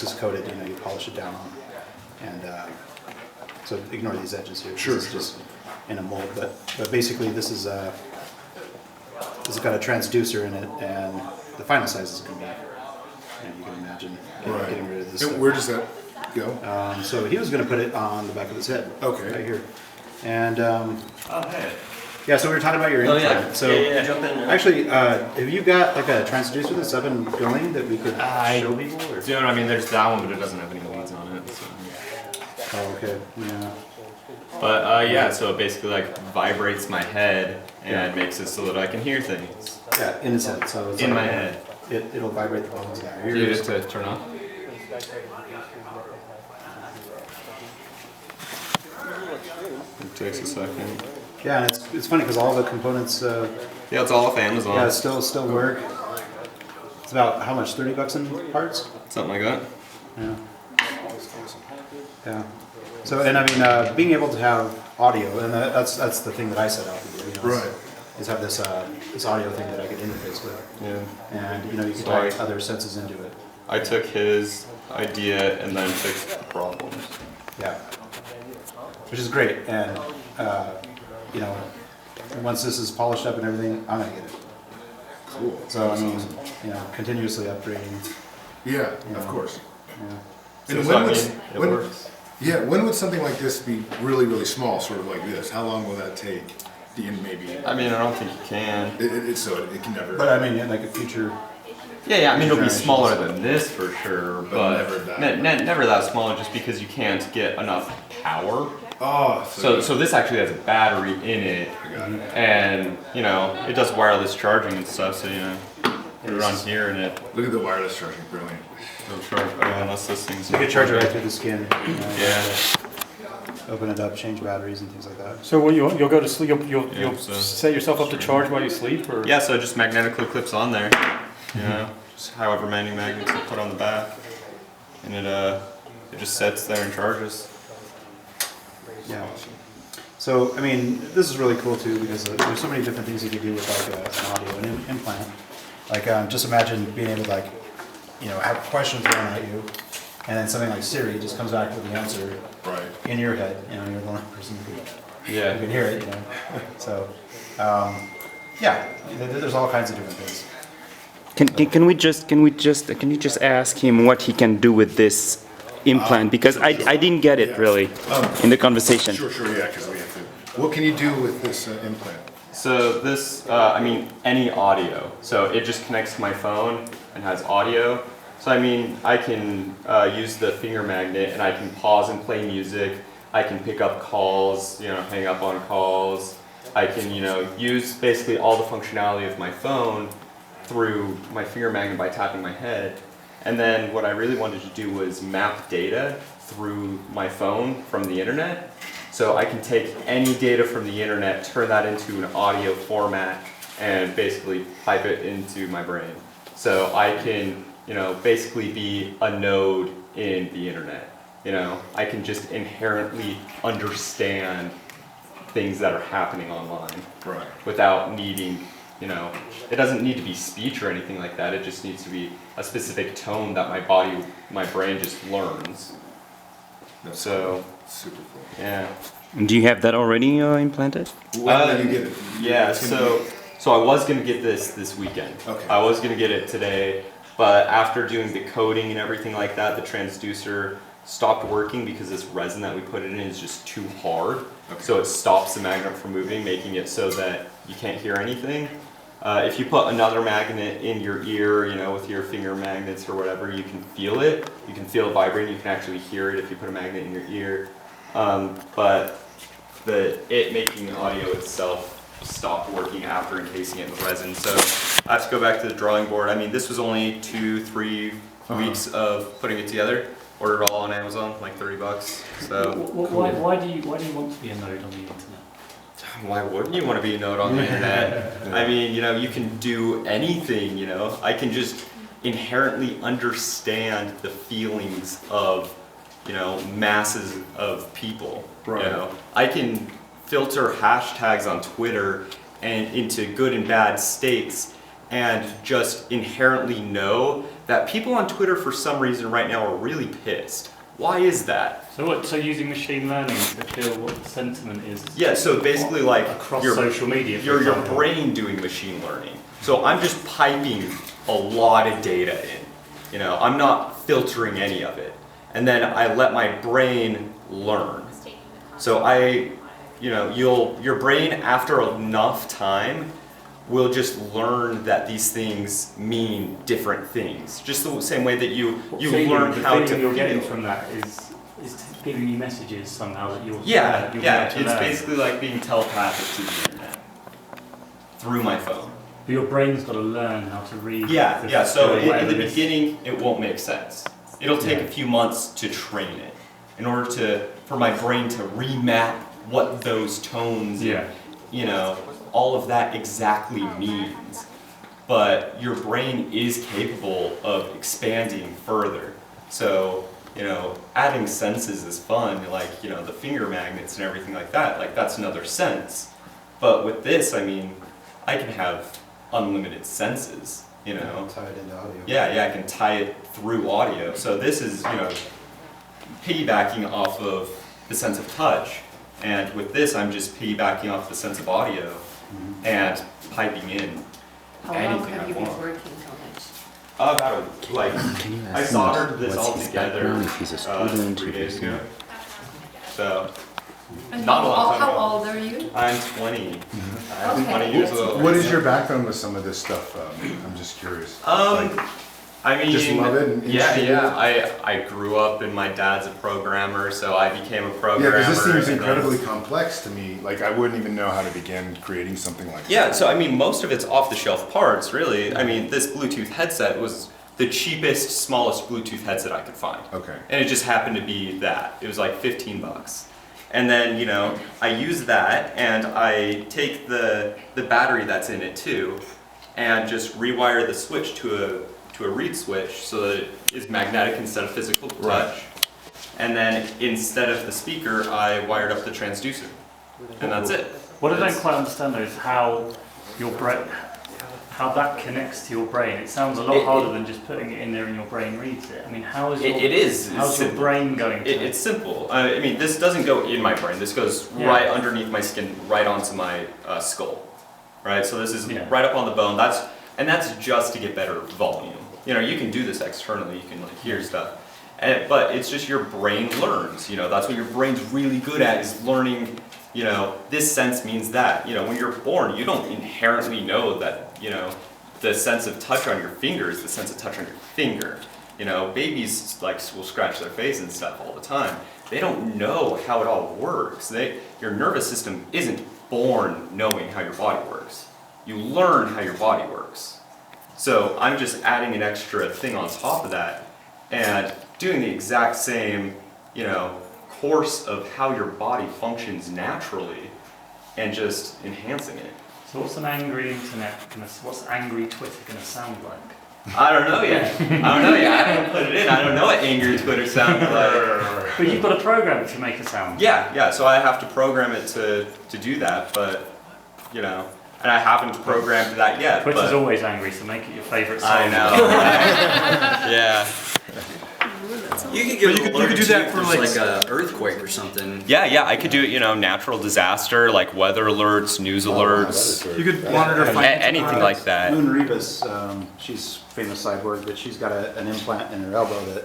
is coated, you polish it down on. And so ignore these edges here. Sure. This is just in a mold, but basically this is got a transducer in it, and the final size is going to be, you can imagine getting rid of this. And where does that go? So he was going to put it on the back of his head. Okay. Right here. And Oh, hey. yeah, so we were talking about your implant. Yeah. So Jump in. actually, have you got like a transducer that's up and going that we could show people? Or? Dude, I mean, there's that one, but it doesn't have any leads on it. So. Oh, okay. Yeah. But yeah, so it basically like vibrates my head and makes it so that I can hear things. Yeah, in his head. So it's In like, my head. It'll vibrate the bones in Do your you ears. just to turn on? It takes a second. Yeah, and it's funny because all the components, Yeah, it's all off Amazon. yeah, still work. It's about how much? $30 in parts. Something like that. Yeah. Yeah. So, and I mean, being able to have audio, and that's the thing that I set out to do. Right. Is have this this audio thing that I could interface with, Yeah. and you can Sorry. tie other senses into it. I took his idea and then fixed the problems. Yeah. Which is great, and once this is polished up and everything, I'm gonna get it. Cool. So I mean, continuously upgrading. Yeah, You of know. course. Yeah. And So, I when would, mean, it when, works. yeah, when would something like this be really, really small, sort of like this? How long will that take? Maybe. I mean, I don't think you can. It can never. But I mean, in like a future. Yeah, I mean, it'll be Generations. smaller than this for sure, but never that. never that small just because you can't get enough power. Oh, So this actually has a battery in it, I got it. and it does wireless charging and stuff. So put it on here and Look at the wireless charging, brilliant. it'll charge. Oh, unless this thing's. You could charge it right through the skin. Yeah. Open it up, change batteries and things like that. So when you'll go to sleep, you'll so- set yourself up to charge while you sleep, or Yeah, so it just magnetically clips on there. Just however many magnets you put on the back, and it just sits there and charges. Yeah. So I mean, this is really cool too because there's so many different things you can do with like an audio and implant. Like just imagine being able to like, have questions thrown at you, and then something like Siri just comes back with the answer Right. in your head. You're the only person who can hear it. So yeah, there's all kinds of different things. Can you just ask him what he can do with this implant, because I didn't get it really in the conversation. Sure, yeah, because we have to. What can you do with this implant? So this, any audio. So it just connects to my phone and has audio. So I mean, I can use the finger magnet and I can pause and play music. I can pick up calls, hang up on calls. I can, use basically all the functionality of my phone through my finger magnet by tapping my head. And then what I really wanted to do was map data through my phone from the internet. So I can take any data from the internet, turn that into an audio format, and basically pipe it into my brain. So I can, basically be a node in the internet. I can just inherently understand things that are happening online. Right. Without needing, it doesn't need to be speech or anything like that. It just needs to be a specific tone that my brain just learns. That's So, super cool. yeah. Do you have that already implanted? When did you get it? Yeah, so I was gonna get this weekend. Okay. I was gonna get it today, but after doing the coding and everything like that, the transducer stopped working because this resin that we put it in is just too hard. Okay. So it stops the magnet from moving, making it so that you can't hear anything. If you put another magnet in your ear, with your finger magnets or whatever, you can feel it. You can feel it vibrating. You can actually hear it if you put a magnet in your ear. But it making the audio itself stopped working after encasing it in the resin. So I have to go back to the drawing board. I mean, this was only 2-3 weeks of putting it together. Ordered it all on Amazon, like $30. So why do you want to be a node on the internet? why wouldn't you want to be a node on the internet? I mean, you can do anything. I can just inherently understand the feelings of masses of people. Right. I can filter hashtags on Twitter and into good and bad states and just inherently know that people on Twitter for some reason right now are really pissed. Why is that? So using machine learning to feel what the sentiment is. Yeah, so basically like Across social media, for your example. brain doing machine learning. So I'm just piping a lot of data in. You know, I'm not filtering any of it. And then I let my brain learn. So your brain after enough time will just learn that these things mean different things. Just the same way that you learn how to you're getting feel. from that is giving you messages somehow that you're Yeah, you're yeah. able to It's learn. basically like being telepathic to the internet through my phone. But your brain's got to learn how to read. Yeah. So in the whatever this- beginning, it won't make sense. It'll take a few months to train it in order for my brain to remap what those tones, Yeah. you know, all of that exactly means. But your brain is capable of expanding further. So, you know, adding senses is fun, like, you know, the finger magnets and everything like that, like that's another sense. But with this, I mean, I can have unlimited senses, you know. Tie it into audio. Yeah, I can tie it through audio. So this is, you know, piggybacking off of the sense of touch. And with this, I'm just piggybacking off the sense of audio and piping in How long anything have I you been want. working on it? About like, Can you I ask soldered him this what's all his together background, if he's a student, 3 if days he's ago. So And Not a long time how ago. old are you? I'm 20. I'm Okay. 20 years old. What is your background with some of this stuff? I'm just curious. I mean, Just love it and yeah, interested in yeah. I grew up and my dad's a programmer, so I became a Yeah, programmer. because this seems and then- incredibly complex to me. Like, I wouldn't even know how to begin creating something like Yeah, that. so I mean, most of it's off-the-shelf parts, really. I mean, this Bluetooth headset was the cheapest, smallest Bluetooth headset I could find. Okay. And it just happened to be that. It was like 15 bucks. And then, you know, I use that and I take the battery that's in it too and just rewire the switch to a reed switch so that it is magnetic instead of physical touch. Right. And then instead of the speaker, I wired up the transducer. And that's it. What I don't It's- quite understand though is how your brain, how that connects to your brain. It sounds a lot harder than just putting it in there and your brain reads it. I mean, how is your, It is. how's It's your simple. brain going to It's simple. I mean, this doesn't go in my brain. This goes Yeah. right underneath my skin, right onto my skull. Right. So this is Yeah. right up on the bone. That's just to get better volume. You know, you can do this externally. You can like hear stuff, but it's just your brain learns. You know, that's what your brain's really good at is learning. You know, this sense means that. You know, when you're born, you don't inherently know that. You know, the sense of touch on your finger is the sense of touch on your finger. You know, babies like will scratch their face and stuff all the time. They don't know how it all works. Your nervous system isn't born knowing how your body works. You learn how your body works. So I'm just adding an extra thing on top of that and doing the exact same, you know, course of how your body functions naturally and just enhancing it. So what's an angry internet what's angry Twitter gonna sound like? I don't know yet. I haven't put it in. I don't know what angry Twitter sounds like. But you've got to program it to make a sound. Yeah. So I have to program it to do that, but you know, and I haven't programmed that yet. Twitter's but always angry, so make it your favourite song. I know. Yeah. You could give But you could do that for, like a earthquake or something. Yeah. I could do it. You know, natural disaster like weather alerts, news alerts, You could monitor financial anything products. like that. Moon Rebus, she's famous cyborg, but she's got an implant in her elbow that